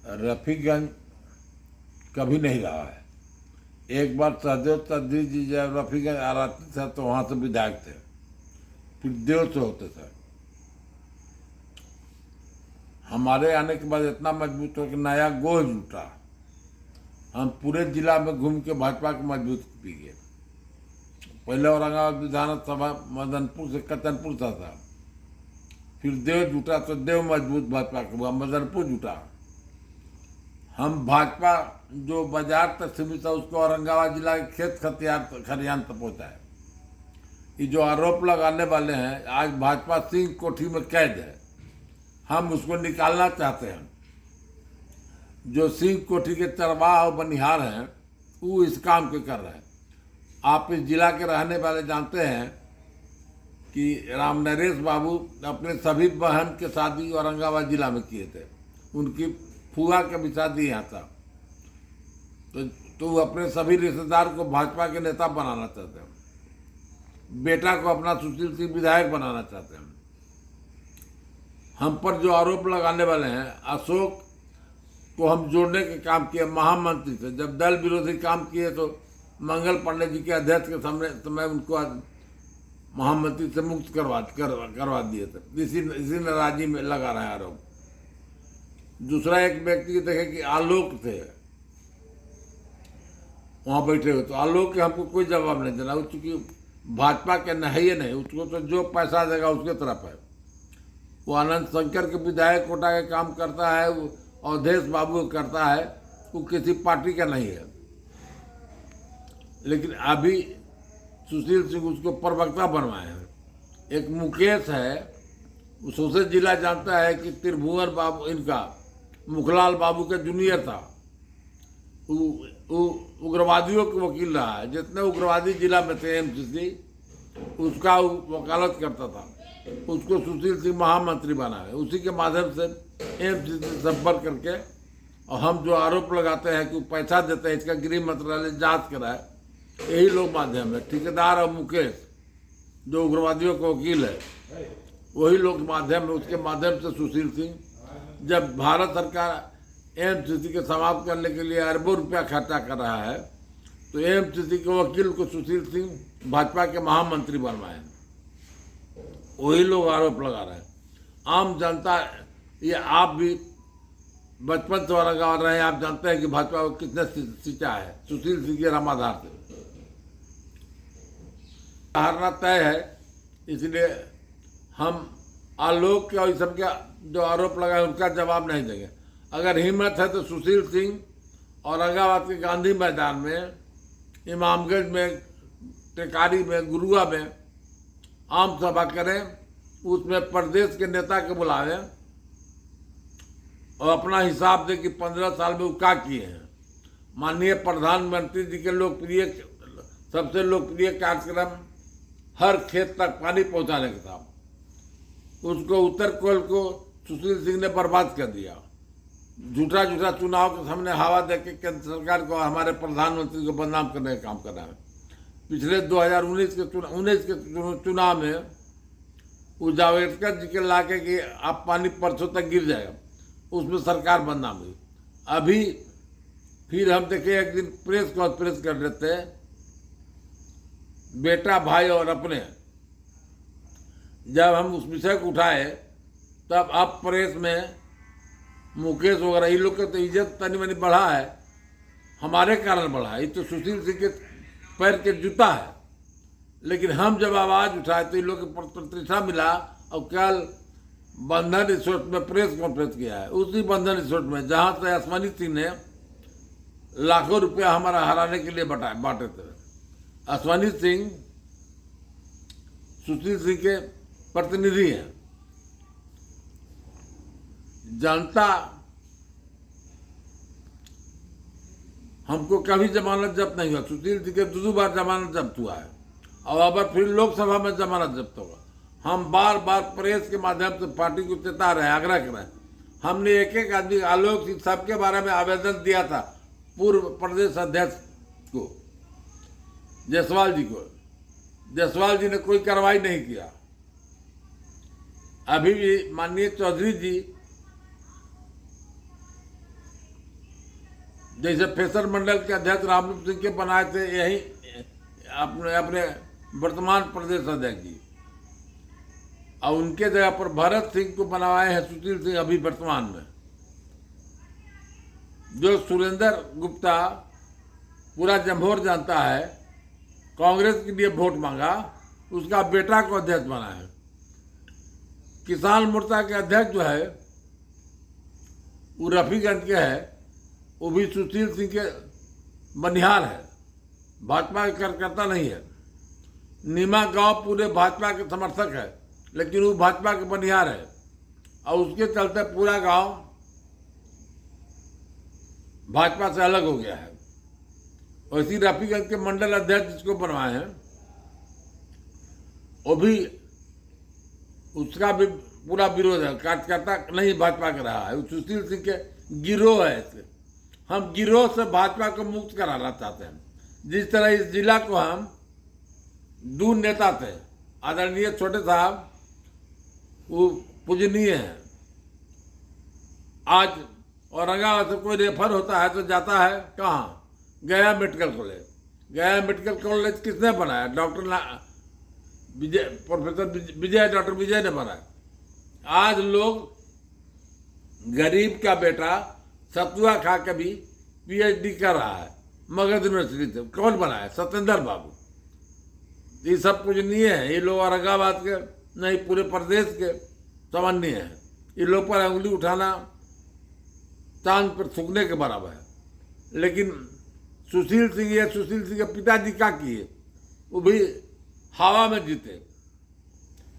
रफीगंज कभी नहीं रहा है। एक बार सहदेव चौधरी जी जब रफीगंज आ रहे थे तो वहाँ से विधायक थे, फिर देव से होते थे। हमारे आने के बाद इतना मजबूत हो कि नया गोह जुटा। हम पूरे जिला में घूम के भाजपा को मजबूत पी गए। पहले औरंगाबाद विधानसभा मदनपुर से कचनपुर था, फिर देव जुटा तो देव मजबूत भाजपा का हुआ, मदनपुर जुटा। हम भाजपा जो बाजार तक सीमित था उसको औरंगाबाद जिला के खेत खलिहान तक पहुँचा है। ये जो आरोप लगाने वाले हैं, आज भाजपा सिंह कोठी में कैद है, हम उसको निकालना चाहते हैं। जो सिंह कोठी के चरवाह और बनिहार हैं वो इस काम को कर रहे हैं। आप इस जिला के रहने वाले जानते हैं कि राम नरेश बाबू अपने सभी बहन के शादी औरंगाबाद जिला में किए थे। उनकी फूआ का भी शादी यहाँ था। तो वो अपने सभी रिश्तेदार को भाजपा के नेता बनाना चाहते हैं। बेटा को अपना सुशील सिंह विधायक बनाना चाहते हैं। हम पर जो आरोप लगाने वाले हैं, अशोक को हम जोड़ने के काम किए महामंत्री से। जब दल विरोधी काम किए तो मंगल पांडे जी के अध्यक्ष के समय उनको महामंत्री से मुक्त करवा दिए थे। इसी नाराजी में लगा रहे आरोप। दूसरा एक व्यक्ति देखे कि आलोक थे वहां बैठे हुए, तो आलोक के हमको कोई जवाब नहीं देना। चूंकि भाजपा के नहीं उसको तो जो पैसा देगा उसके तरफ है। वो आनंद शंकर के विधायक कोटा का काम करता है, वो अवधेश बाबू करता है, वो किसी पार्टी का नहीं है। लेकिन अभी सुशील सिंह उसको प्रवक्ता बनवाए हैं। एक मुकेश है, वो सोशल जिला जानता है कि त्रिभुवन बाबू इनका मुखलाल बाबू का जूनियर था। वो उग्रवादियों के वकील रहा है। जितने उग्रवादी जिला में थे एमसीसी उसका वकालत करता था। उसको सुशील सिंह महामंत्री बना है। उसी के माध्यम से एमसीसी से संपर्क करके, और हम जो आरोप लगाते हैं कि वो पैसा देते हैं, इसका गृह मंत्रालय जांच कराए, यही लोग माध्यम है। ठेकेदार और मुकेश जो उग्रवादियों का वकील है, वही लोग माध्यम है। उसके माध्यम से सुशील सिंह, जब भारत सरकार एमसीसी के समाप्त करने के लिए अरबों रुपया खर्चा कर रहा है, तो एमसीसी के वकील को सुशील सिंह भाजपा के महामंत्री बनवाए। वही लोग आरोप लगा रहे हैं। आम जनता, ये आप भी बचपन से औरंगाबाद रहे हैं, आप जानते हैं कि भाजपा को कितने सींचा है सुशील सिंह के रामाधार से। हारना तय है, इसलिए हम आलोक के और इस सबके जो आरोप लगाए उनका जवाब नहीं देंगे। अगर हिम्मत है तो सुशील सिंह औरंगाबाद के गांधी मैदान में, इमामगंज में, टेकारी में, गुरुआ में आम सभा करें, उसमें प्रदेश के नेता के बुलावें और अपना हिसाब दे कि 15 साल में वो क्या किए हैं। माननीय प्रधानमंत्री जी के लोकप्रिय, सबसे लोकप्रिय कार्यक्रम हर खेत तक पानी पहुंचाने का था। उसको उत्तर कोयल को सुशील सिंह ने बर्बाद कर दिया। झूठा चुनाव के सामने हवा देके केंद्र सरकार को, हमारे प्रधानमंत्री को बदनाम करने का काम कर रहा है। पिछले 2019 के चुनाव में वो जावड़ेकर जी के लाके कि आप पानी परसों तक गिर जाएगा, उसमें सरकार बदनाम हुई। अभी फिर हम देखे एक दिन प्रेस कॉन्फ्रेंस कर लेते हैं, बेटा भाई और अपने, जब हम उस विषय को उठाए तब अब प्रेस में मुकेश वगैरह ये लोग का तो इज्जत तनी मनी बढ़ा है, हमारे कारण बढ़ा है। ये तो सुशील सिंह के पैर के जूता है। लेकिन हम जब आवाज़ उठाए तो इन लोग को प्रतिष्ठा मिला। और कल बंधन रिसोर्ट में प्रेस कॉन्फ्रेंस किया है, उसी बंधन रिसोर्ट में जहाँ से आसमानी सिंह ने लाखों रुपया हमारा हराने के लिए बांटे थे। आसमानी सिंह सुशील सिंह के प्रतिनिधि हैं। जनता हमको कभी जमानत जब्त नहीं हुआ। सुशील सिंह के 2 बार जमानत जब्त हुआ है और अब फिर लोकसभा में जमानत जब्त होगा। हम बार बार प्रेस के माध्यम से पार्टी को चेता रहे, आग्रह कर रहे। हमने एक आदमी, आलोक सिंह सबके बारे में आवेदन दिया था पूर्व प्रदेश अध्यक्ष को, जायसवाल जी को। जायसवाल जी ने कोई कार्रवाई नहीं किया। अभी भी माननीय चौधरी जी जैसे फेसर मंडल के अध्यक्ष रामरूप सिंह के बनाए थे यही अपने अपने वर्तमान प्रदेश अध्यक्ष जी, और उनके जगह पर भरत सिंह को बनवाए हैं सुशील सिंह अभी वर्तमान में। जो सुरेंद्र गुप्ता पूरा जमहूर जानता है, कांग्रेस के लिए वोट मांगा, उसका बेटा को अध्यक्ष बना है। किसान मोर्चा के अध्यक्ष जो है वो रफीगंज के है, वो भी सुशील सिंह के बनिहार है, भाजपा के कार्यकर्ता नहीं है। नीमा गांव पूरे भाजपा के समर्थक है, लेकिन वो भाजपा के बनिहार है, और उसके चलते पूरा गांव भाजपा से अलग हो गया है। और इसी रफीगंज के मंडल अध्यक्ष जिसको बनवाए हैं, वो भी उसका भी पूरा विरोध है, कार्यकर्ता नहीं भाजपा का रहा है। सुशील सिंह के गिरोह है इससे। हम गिरोह से भाजपा को मुक्त कराना चाहते हैं। जिस तरह इस जिला को हम दूर नेता थे, आदरणीय छोटे साहब, वो पूजनीय हैं। आज औरंगाबाद से कोई रेफर होता है तो जाता है कहाँ? गया मेडिकल कॉलेज। गया मेडिकल कॉलेज किसने बनाया? विजय, प्रोफेसर विजय, डॉक्टर विजय ने बनाया। आज लोग गरीब का बेटा सतुआ खा के भी पीएचडी कर रहा है मगध यूनिवर्सिटी से। कौन बनाया? सत्येंद्र बाबू। ये सब पूजनीय है। ये लोग औरंगाबाद के नहीं, पूरे प्रदेश के सामान्य हैं। ये लोग पर उंगली उठाना चांद पर थूकने के बराबर है। लेकिन सुशील सिंह के पिताजी क्या किए? वो भी हवा में जीते।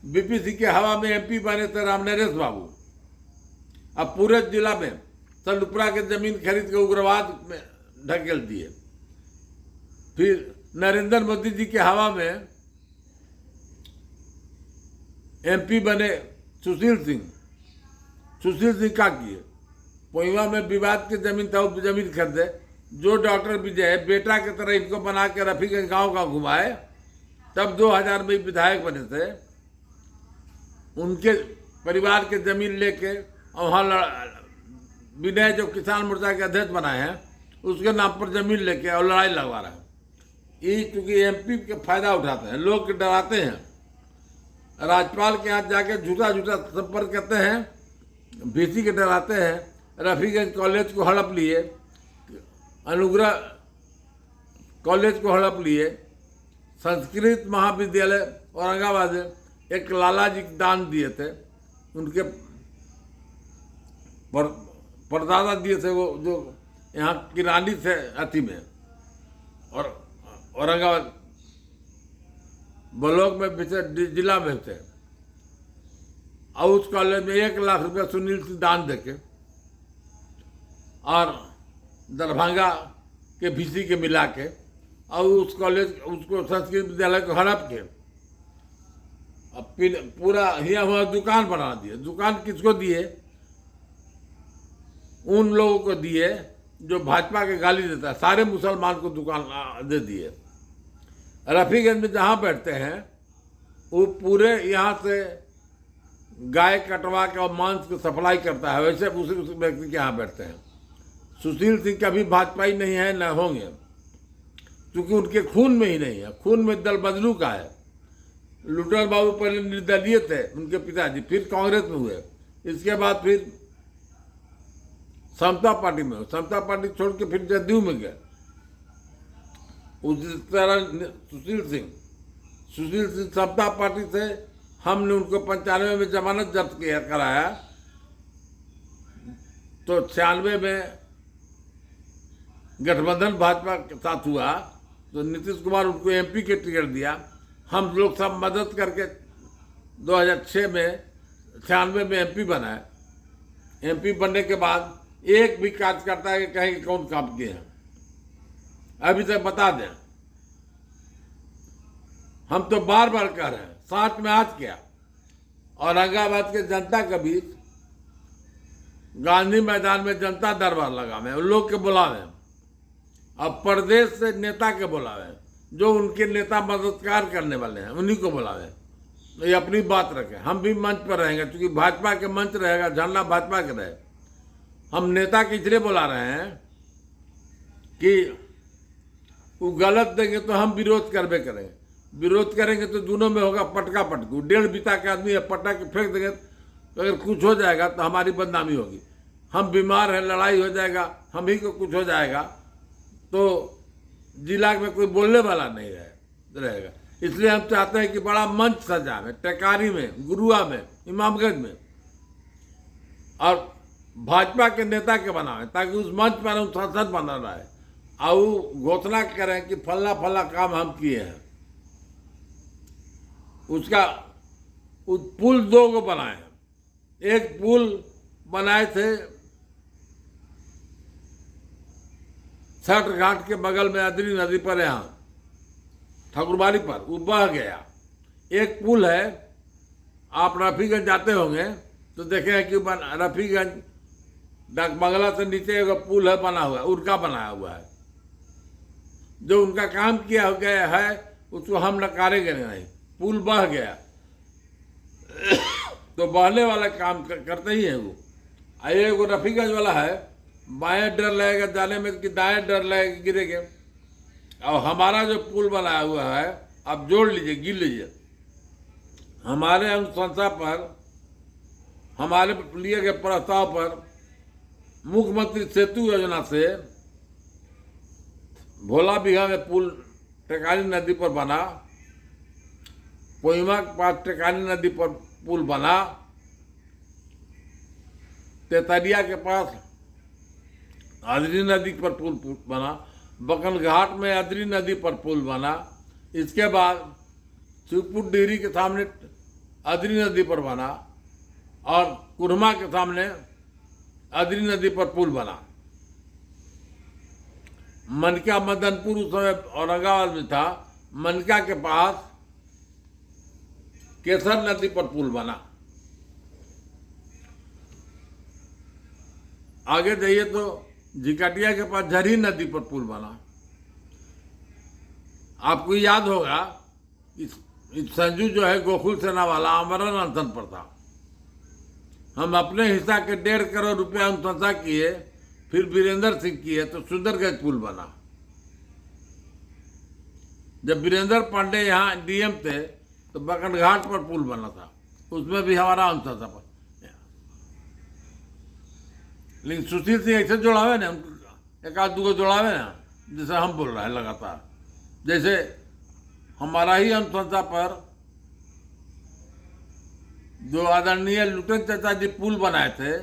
बीपीसी के हवा में एमपी बने थे रामनरेश बाबू। अब पूरे जिला में सलुपरा के जमीन खरीद के उग्रवाद में ढकेल दिए। फिर नरेंद्र मोदी जी के हवा में एमपी बने सुशील सिंह। सुशील सिंह क्या किए? कोइवा में विवाद की जमीन था, वो जमीन खरीदे। जो डॉक्टर विजय बेटा की तरह इनको बना के रफीगंज गांव का घुमाए, तब 2000 में विधायक बने थे। उनके परिवार के जमीन लेके वहाँ विनय जो किसान मोर्चा के अध्यक्ष बनाए हैं, उसके नाम पर जमीन लेके और लड़ाई लगवा रहे हैं। ये क्योंकि एमपी के फायदा उठाते हैं, लोग डराते हैं। राज्यपाल के यहाँ जाके झूठा संपर्क करते हैं, बीसी के डराते हैं। रफीगंज कॉलेज को हड़प लिए, अनुग्रह कॉलेज को हड़प लिए। संस्कृत महाविद्यालय औरंगाबाद एक लाला जी दान दिए थे, उनके परदादा दिए थे, वो जो यहाँ किरानी थे अति में, और औरंगाबाद ब्लॉक में जिला में थे। और उस कॉलेज में 1 लाख रुपया सुनील सिंह दान देके और दरभंगा के भीसी के मिला के, और उस कॉलेज उसको संस्कृत विद्यालय को हड़प के अब पूरा यहाँ हुआ दुकान बना दिए। दुकान किसको दिए? उन लोगों को दिए जो भाजपा के गाली देता है। सारे मुसलमान को दुकान दे दिए। रफीगंज में जहाँ बैठते हैं वो पूरे यहाँ से गाय कटवा के और मांस को सप्लाई करता है, वैसे उस व्यक्ति के यहाँ बैठते हैं। सुशील सिंह कभी भाजपाई नहीं है, न होंगे, क्योंकि उनके खून में ही नहीं है। खून में दल बदलू का है। लुटेर बाबू पहले निर्दलीय थे, उनके पिताजी, फिर कांग्रेस में हुए, इसके बाद फिर समता पार्टी में हुए, समता पार्टी छोड़ के फिर जदयू में गए। उस तरह सुशील सिंह समता पार्टी से हमने उनको 95 में जमानत जब्त कराया, तो 96 में गठबंधन भाजपा के साथ हुआ, तो नीतीश कुमार उनको एमपी के टिकट दिया। हम लोग सब मदद करके 2006 में 96 में एमपी बनाए। एमपी बनने के बाद एक भी कार्यकर्ता है कहेंगे कौन काम किए हैं अभी तक बता दें। हम तो बार बार कह रहे हैं, साथ में आज क्या औरंगाबाद के जनता के बीच गांधी मैदान में जनता दरबार लगावे, उन लोग के बुलावे, अब प्रदेश से नेता के बुलावे, जो उनके नेता मददगार करने वाले हैं उन्हीं को बुलावे। ये अपनी बात रखें। हम भी मंच पर रहेंगे, क्योंकि भाजपा के मंच रहेगा, झंडा भाजपा के रहे। हम नेता के इसलिए बुला रहे हैं कि वो गलत देंगे तो हम विरोध करबे करेंगे, विरोध करेंगे तो दोनों में होगा पटका पटकू। 1.5 बीता के आदमी है, पटक के फेंक देंगे तो अगर कुछ हो जाएगा तो हमारी बदनामी होगी। हम बीमार हैं, लड़ाई हो जाएगा, हम ही को कुछ हो जाएगा तो जिला में कोई बोलने वाला नहीं रहेगा। इसलिए हम चाहते हैं कि बड़ा मंच सजावे, टेकारी में, गुरुआ में, इमामगंज में, और भाजपा के नेता के बनावे, ताकि उस मंच पर हम संसद बना रहे और वो घोषणा करें कि फल्ला फल्ला काम हम किए हैं। उसका पुल 2 को बनाए हैं। एक पुल बनाए थे छठ घाट के बगल में अदरी नदी पर, यहाँ ठाकुरबाड़ी पर, वो बह गया। एक पुल है, आप रफीगंज जाते होंगे तो देखे कि रफीगंज डाक बंगला से नीचे एक पुल है बना हुआ, उनका बनाया हुआ है। जो उनका काम किया हो गया है उसको हम नकारेंगे नहीं। पुल बह गया तो बहने वाला काम करते ही है वो। एक रफीगंज वाला है, बाएं डर लगेगा जाने में कि दाएं डर लगेगा गिरेंगे। और हमारा जो पुल बनाया हुआ है, आप जोड़ लीजिए, गिन लीजिए, हमारे अनुशंसा पर, हमारे लिए गए प्रस्ताव पर मुख्यमंत्री सेतु योजना से भोला बिघा में पुल टेकारी नदी पर बना, कोहिमा के पास टेकारी नदी पर पुल बना, तेतरिया के पास अदरी नदी पर पुल बना, बकल घाट में अदरी नदी पर पुल बना। इसके बाद शिवपुर डिहरी के सामने अदरी नदी पर बना और कुरमा के सामने अदरी नदी पर पुल बना। मनका मदनपुर उस समय औरंगाबाद में था, मनका के पास केसर नदी पर पुल बना। आगे जाइए तो जिकटिया के पास झरी नदी पर पुल बना। आपको याद होगा इस संजू जो है गोकुल सेना वाला आमरण अनशन पर था। हम अपने हिस्सा के 1.5 करोड़ रुपया अनुशंसा किए, फिर वीरेंद्र सिंह किए तो सुंदरगंज पुल बना। जब वीरेंद्र पांडे यहाँ डीएम थे तो बकन घाट पर पुल बना था, उसमें भी हमारा अनुशंसा पर। लेकिन सुशील सिंह ऐसे जोड़ावे ना, एक आध दो जोड़ावे ना, जैसे हम बोल रहे हैं लगातार। जैसे हमारा ही अनुशंसा पर जो आदरणीय लुटन चाचा जी पुल बनाए थे,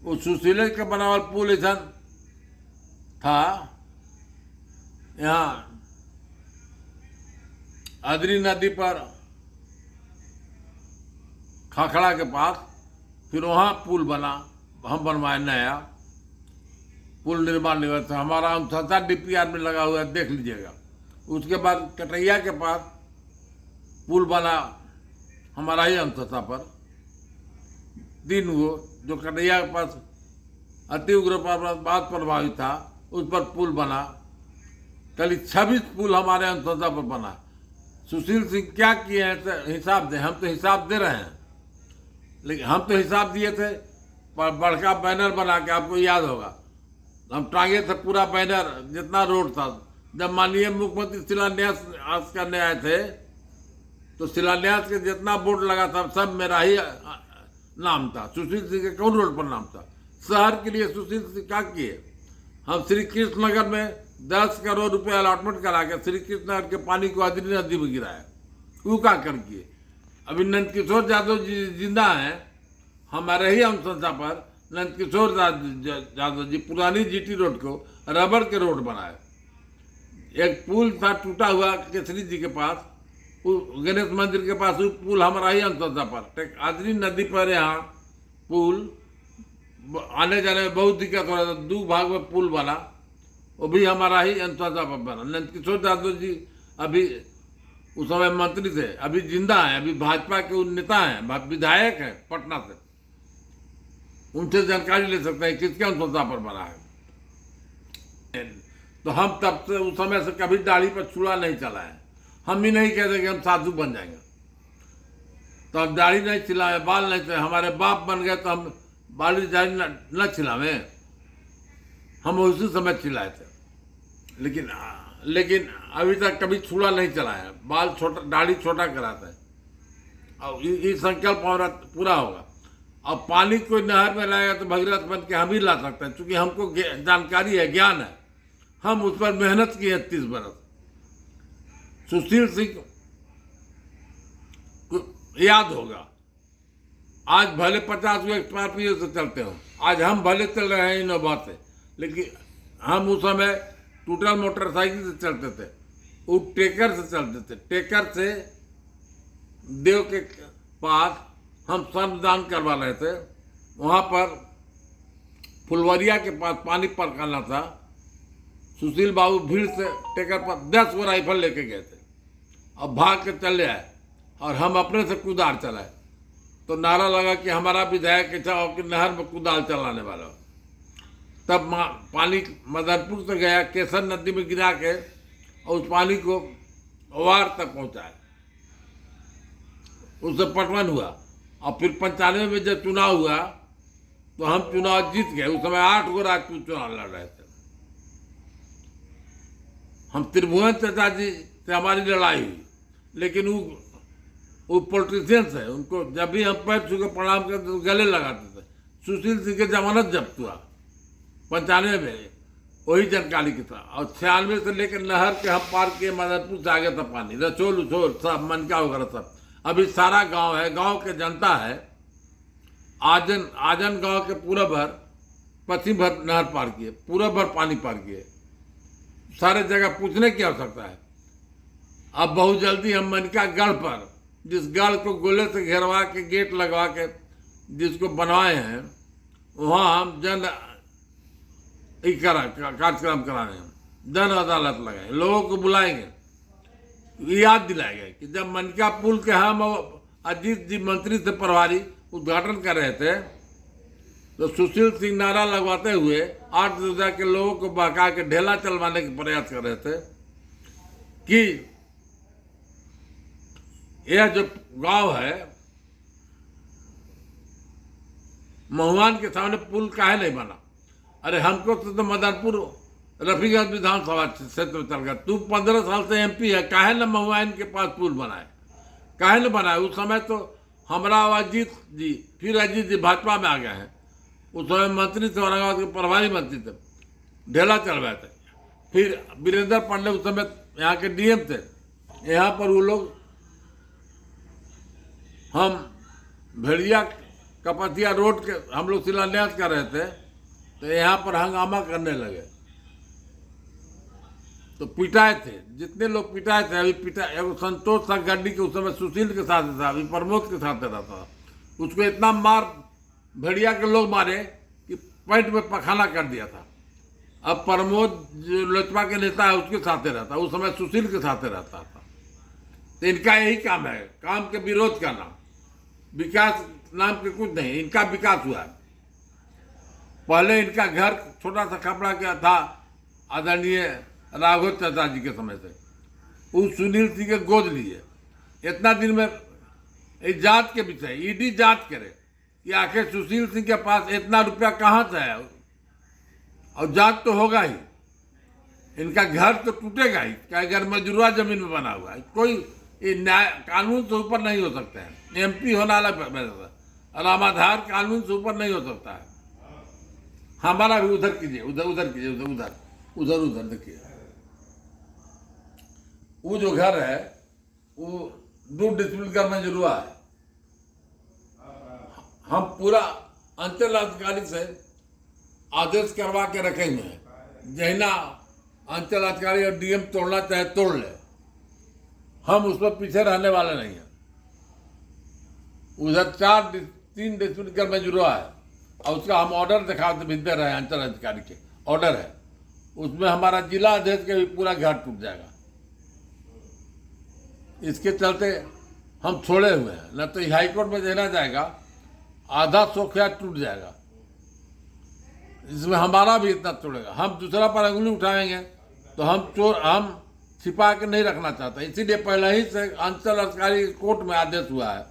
वो सुशील के बनावल पुल ऐसा था। यहाँ अदरी नदी पर खाखड़ा के पास, फिर वहाँ पुल बना, हम बनवाए नया पुल निर्माण निगम से। हमारा अनुशंसा डीपीआर में लगा हुआ है, देख लीजिएगा। उसके बाद कटैया के पास पुल बना, हमारा ही अनुशंसा पर। 3 वो जो कटैया के पास अति उग्रवाद प्रभावित था, उस पर पुल बना। करीब 26 पुल हमारे अनुशंसा पर बना। सुशील सिंह क्या किए हैं हिसाब दें, हम तो हिसाब दे रहे हैं। लेकिन हम तो हिसाब दिए थे पर बड़का बैनर बना के, आपको याद होगा, हम टांगे थे पूरा बैनर जितना रोड था। जब माननीय मुख्यमंत्री शिलान्यास करने आए थे तो शिलान्यास के जितना बोर्ड लगा था सब मेरा ही नाम था। सुशील सिंह के कौन रोड पर नाम था? शहर के लिए सुशील सिंह क्या किए? हम श्री कृष्ण नगर में 10 करोड़ रुपए अलॉटमेंट करा के श्री कृष्ण नगर के पानी को अदरी नदी में गिराया। वो क्या कर किए? अभी नंदकिशोर यादव जी जिंदा हैं, हमारे ही अनुशंसा पर नंदकिशोर यादव जी पुरानी जीटी रोड को रबर के रोड बनाए। एक पुल था टूटा हुआ केसरी जी के पास, गणेश मंदिर के पास, वो पुल हमारा ही अनुशंसा पर। अदरी नदी पर यहाँ पुल आने जाने में बहुत दिक्कत हो रहा था, 2 भाग में पुल बना, वो भी हमारा ही अनुशंसा पर बना। नंदकिशोर यादव जी अभी उस समय मंत्री थे, अभी जिंदा हैं, अभी भाजपा के नेता हैं, विधायक हैं पटना से। उनसे जानकारी ले सकते हैं किसके अनुशंसा पर बना है। तो हम तब से उस समय से कभी दाढ़ी पर चूड़ा नहीं चलाए। हम भी नहीं कहते कि हम साधु बन जाएंगे तो हम दाढ़ी नहीं चिल्लाए, बाल नहीं चिल्लाए। हमारे बाप बन गए तो हम बाली दाढ़ी न चिल्लावे। हम उसी समय चिल्लाए थे, लेकिन अभी तक कभी छुड़ा नहीं चलाया। बाल छोटा, दाढ़ी छोटा कराता है। और ये संकल्प हमारा पूरा होगा। अब पानी कोई नहर में लाएगा तो भगीरथ बन के हम ही ला सकते हैं, क्योंकि हमको जानकारी है, ज्ञान है। हम उस पर मेहनत किए 30 बरस। सुशील सिंह को याद होगा, आज भले 50 स्कॉर्पियो से चलते हो, आज हम भले चल रहे हैं इनोवा से, लेकिन हम उस समय टूटल मोटरसाइकिल से चलते थे, वो टेकर से चलते थे। टेकर से देव के पास हम श्रमदान करवा रहे थे। वहाँ पर फुलवरिया के पास पानी पड़काना था। सुशील बाबू भीड़ से टेकर पर 10 गो राइफल लेके गए थे। अब भाग के चले आए और हम अपने से कुदाल चलाए, तो नारा लगा कि हमारा विधायक ऐसा हो कि नहर में कुदाल चलाने वाला हो। तब पानी मदनपुर से गया, केसर नदी में गिरा के और उस पानी को वार तक पहुंचाया। उससे पटवन हुआ। और फिर 95 में जब चुनाव हुआ तो हम चुनाव जीत गए। उस समय 8 गो राजपूत चुनाव लड़ रहे थे। हम त्रिभुवन चाचा जी से हमारी लड़ाई हुई, लेकिन वो पॉलिटिशियंस है, उनको जब भी हम पैर छू के प्रणाम करते तो गले लगाते थे। सुशील सिंह के जमानत जब्त हुआ 95 में, वही जानकारी की था। और 96 से लेकर नहर के हम पार किए, मदनपुर से आगे था पानी, रचोल उछोल सब, मनका वगैरह सब। अभी सारा गांव है, गांव के जनता है। आजन गांव के पूरब भर, पश्चिम भर नहर पार किए, पूरब भर पानी पार किए। सारे जगह पूछने की आवश्यकता है। अब बहुत जल्दी हम मनका गढ़ पर, जिस गढ़ को गोले से घेरवा के गेट लगवा के जिसको बनवाए हैं, वहाँ हम कार्यक्रम कराने हैं, जन अदालत लगाए, लोगों को बुलाएंगे, याद दिलाएंगे कि जब मनका पुल के हम अजीत जी मंत्री से प्रभारी उद्घाटन कर रहे थे, तो सुशील सिंह नारा लगवाते हुए 8 जिला के लोगों को बहका के ढेला चलवाने के प्रयास कर रहे थे कि यह जो गांव है, महुआन के सामने पुल काहे नहीं बना। अरे हमको तो मदनपुर रफीगंज विधानसभा क्षेत्र में चल गया। तू 15 साल से MP है, काहे न महुआन के पास पुल बनाए, काहे न बनाए। उस समय तो हमारा अजीत जी, फिर अजीत जी भाजपा में आ गए हैं, उस समय मंत्री थे, औरंगाबाद के प्रभारी मंत्री थे, ढेला चलवाए थे। फिर वीरेंद्र पांडे उस समय यहाँ के DM थे। यहाँ पर वो लोग, हम भेड़िया कपतिया रोड के हम लोग शिलान्यास कर रहे थे, तो यहाँ पर हंगामा करने लगे, तो पिटाए थे। जितने लोग पिटाए थे, अभी एगो संतोष था गड्डी के, उस समय सुशील के साथ था, अभी प्रमोद के साथ रहता था। उसको इतना मार भेड़िया के लोग मारे कि पैंट में पखाना कर दिया था। अब प्रमोद जो लोजपा के नेता है उसके साथ रहता, उस समय सुशील के साथ रहता था। तो इनका यही काम है, काम के विरोध करना, विकास नाम के कुछ नहीं। इनका विकास हुआ है। पहले इनका घर छोटा सा कपड़ा का था, आदरणीय राघव चाचा जी के समय से, उस सुनील सिंह के गोद लिए। इतना दिन में इस जांच के विषय ED जांच करे कि आखिर सुशील सिंह के पास इतना रुपया कहाँ से है, और जांच तो होगा ही। इनका घर तो टूटेगा ही, क्या घर मजरूआ जमीन में बना हुआ है। कोई न्याय कानून से ऊपर नहीं हो सकता है। MP होना अलग रामाधार कानून से ऊपर नहीं हो सकता है। हमारा भी उधर कीजिए, उधर कीजिए, उधर देखिए। वो जो घर है वो 2 डिस्ट्रिक्ट का मजरूआ है। हम पूरा अंचल अधिकारी से आदेश करवा के रखे हुए हैं, जहिना अंचल अधिकारी और DM तोड़ना चाहे तोड़ ले, हम उस पर पीछे रहने वाले नहीं हैं। उधर 3 डिस्ट्रिक्ट का मजरूआ है, और उसका हम ऑर्डर दिखा दे रहे हैं, अंचल अधिकारी के ऑर्डर है। उसमें हमारा जिला अध्यक्ष के भी पूरा घर टूट जाएगा। इसके चलते हम छोड़े हुए हैं, न तो हाईकोर्ट में देना जाएगा, आधा सोखिया टूट जाएगा। इसमें हमारा भी इतना तोड़ेगा। हम दूसरा पर अंगुली उठाएंगे तो हम छिपा के नहीं रखना चाहते, इसीलिए पहले ही से अंचल अधिकारी कोर्ट में आदेश हुआ है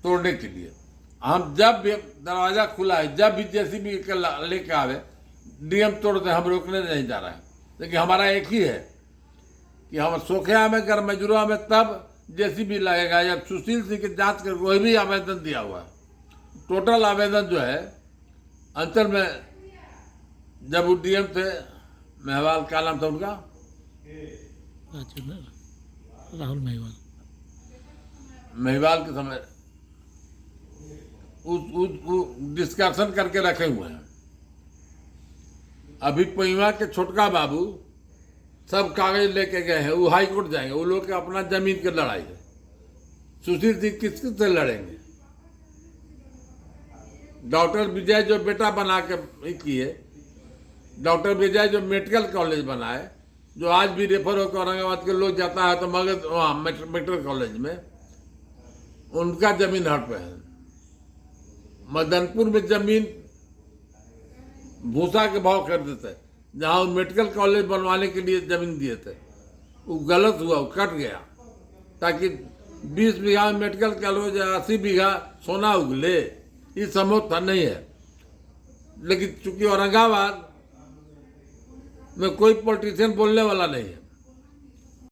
तोड़ने के लिए। हम जब भी दरवाजा खुला है, जब भी JCB लेके आवे नियम तोड़ते हम रोकने नहीं जा रहे हैं, लेकिन हमारा एक ही है कि हम सोखिया में कर मजरूआ में तब जेसीबी लगेगा या सुशील सिंह की जांच कर कोई भी आवेदन दिया हुआ है। टोटल आवेदन जो है अंचल में जब वो डीएम थे मेहवाल, क्या नाम था उनका, राहुल महिवाल, महिवाल के समय डिस्कशन करके रखे हुए हैं। अभी पैमा के छोटका बाबू सब कागज लेके गए हैं, वो हाई कोर्ट जाएंगे। वो लोग के अपना जमीन की लड़ाई है। सुशील सिंह किससे लड़ेंगे? डॉक्टर विजय जो बेटा बना के किए, डॉक्टर विजय जो मेडिकल कॉलेज बनाए, जो आज भी रेफर होकर औरंगाबाद के लोग जाता है तो मगध वहाँ मेडिकल कॉलेज में, उनका जमीन हट पे है। मदनपुर में जमीन भूसा के भाव खरीदे थे, जहाँ वो मेडिकल कॉलेज बनवाने के लिए जमीन दिए थे, वो गलत हुआ, वो कट गया, ताकि 20 बीघा में मेडिकल कॉलेज 80 बीघा सोना उगले। ये संभव था नहीं है। लेकिन चूंकि औरंगाबाद में कोई पॉलिटिशियन बोलने वाला नहीं है,